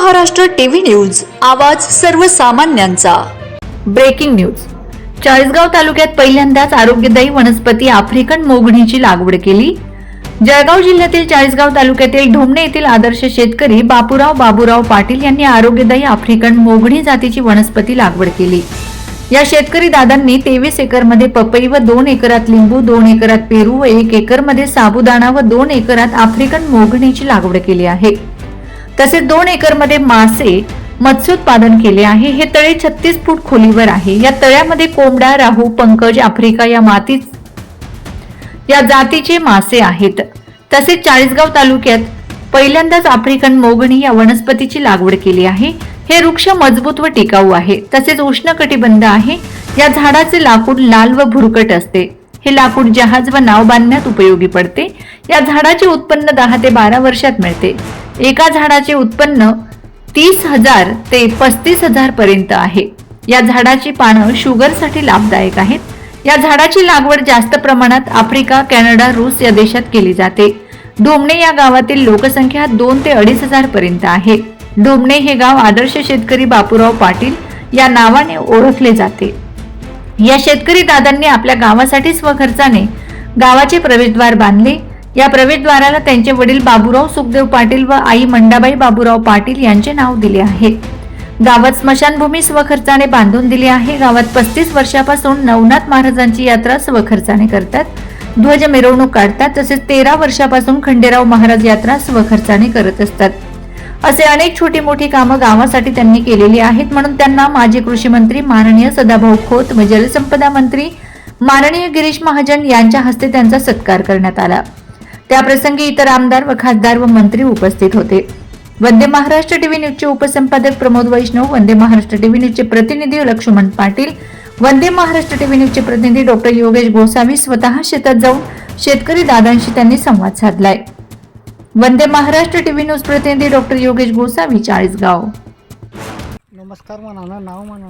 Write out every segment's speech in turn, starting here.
Maharashtra TV news, आवाज सर्वसामान्यांचा। Breaking news. Chalisgaon तालुक्यात पहिल्यांदाच आरोग्यदायी वनस्पती आफ्रिकन मोगणीची लागवड केली। जळगाव जिल्ह्यातील चाळीसगाव तालुक्यातील ढोमणे येथील आदर्श शेतकरी बाबूराव पाटील यांनी आरोग्यदायी आफ्रिकन मोगणी जातीची वनस्पती लागवड केली। या शेतकरी दादांनी 23 एकरमध्ये पपई व 2 एकरात लिंबू, 2 एकरात पेरू व 1 एकरमध्ये साबुदाणा व 2 एकरात आफ्रिकन मोगणीची लागवड केली आहे। तसेच 2 एकरमध्ये मासे मत्स्योत्पादन केले आहे। हे तळे 36 फूट खोलीवर आहे। या तळ्यामध्ये कोंबडा, राहू, पंकज, आफ्रिका या जातीचे मासे आहेत। तसेच चाळीसगाव तालुक्यात पहिल्यांदाच आफ्रिकन मोगणी या वनस्पतीची लागवड केली आहे। हे वृक्ष मजबूत व टिकाऊ आहे। तसेच उष्णकटिबंध आहे। या झाडाचे लाकूड लाल व भुरकट असते। हे लाकूड जहाज व नाव बांधण्यात उपयोगी पडते। या झाडाचे उत्पन्न 10 ते 12 वर्षात मिळते। एका झाडाचे उत्पन्न 30,000 ते 35,000 पर्यंत आहे। या झाडाची पानं शुगरसाठी लाभदायक आहेत। या झाडाची लागवड जास्त प्रमाणात आफ्रिका, कॅनडा, रूस या देशात केली जाते। ढोमणे या गावातील लोकसंख्या 2 ते 2,500 पर्यंत आहे। ढोमणे हे गाव आदर्श शेतकरी बापूराव पाटील या नावाने ओळखले जाते। या शेतकरी दादांनी आपल्या गावासाठी स्वखर्चाने गावाचे प्रवेशद्वार बांधले। या प्रवेशद्वाराला त्यांचे वडील बाबूराव सुखदेव पाटील व आई मंडाबाई बाबूराव पाटील यांचे नाव दिले आहे। गावात स्मशानभूमी स्वखर्चाने बांधून दिली आहे। गावात 35 वर्षापासून नवनाथ महाराजांची यात्रा स्वखर्चाने करतात। ध्वज मिरवणूक काढतात। तसेच 13 वर्षापासून खंडेराव महाराज यात्रा स्वखर्चाने करत असतात। असे अनेक छोटी मोठी कामं गावासाठी त्यांनी केलेली आहेत। म्हणून त्यांना माजी कृषी मंत्री माननीय सदाभाऊ खोत व जलसंपदा मंत्री माननीय गिरीश महाजन यांच्या हस्ते त्यांचा सत्कार करण्यात आला। त्याप्रसंगी इतर आमदार व खासदार व मंत्री उपस्थित होते। वंदे महाराष्ट्र टीव्ही न्यूजचे उपसंपादक प्रमोद वैष्णव, वंदे महाराष्ट्र टीव्ही न्यूजचे प्रतिनिधी लक्ष्मण पाटील, वंदे महाराष्ट्र टीव्ही न्यूजचे प्रतिनिधी डॉक्टर योगेश गोसावी स्वतः शेतात जाऊन शेतकरी दादांशी त्यांनी संवाद साधलाय। वंदे महाराष्ट्र टीव्ही न्यूज प्रतिनिधी डॉक्टर योगेश गोसावी, चाळीसगाव। नमस्कार म्हणा, नाव म्हणा।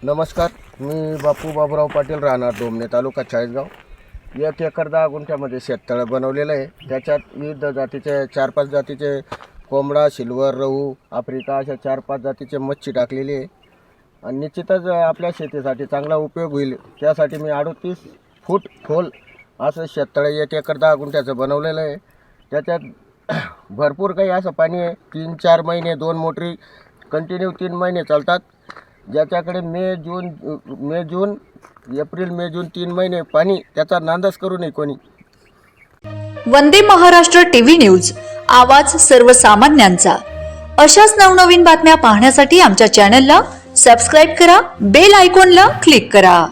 नमस्कार, मी बाबूराव पाटील, राहणार ढोमणे, तालुका चाळीसगाव। 1 एकर 10 गुंठ्यामध्ये शेततळं बनवलेलं आहे। त्याच्यात विविध जातीचे 4-5 जातीचे कोंबडा, सिल्वर, रहू, आफ्रिका अशा 4-5 जातीचे मच्छी टाकलेली आहे। आणि निश्चितच आपल्या शेतीसाठी चांगला उपयोग होईल त्यासाठी मी 38 फूट खोल असं शेततळं 1 एकर 10 गुंठ्याचं बनवलेलं आहे। त्याच्यात भरपूर काही असं पाणी आहे। 3-4 महिने 2 मोटरी कंटिन्यू 3 महिने चालतात। ज्याच्याकडे मे, जून, एप्रिल, मे, जून 3 महिने पाणी, त्याचा नांदच करू नये कोणी। वंदे महाराष्ट्र टीव्ही न्यूज, आवाज सर्वसामान्यांचा। अशाच नवनवीन बातम्या पाहण्यासाठी आमच्या चॅनलला सबस्क्राईब करा, बेल आयकॉनला क्लिक करा।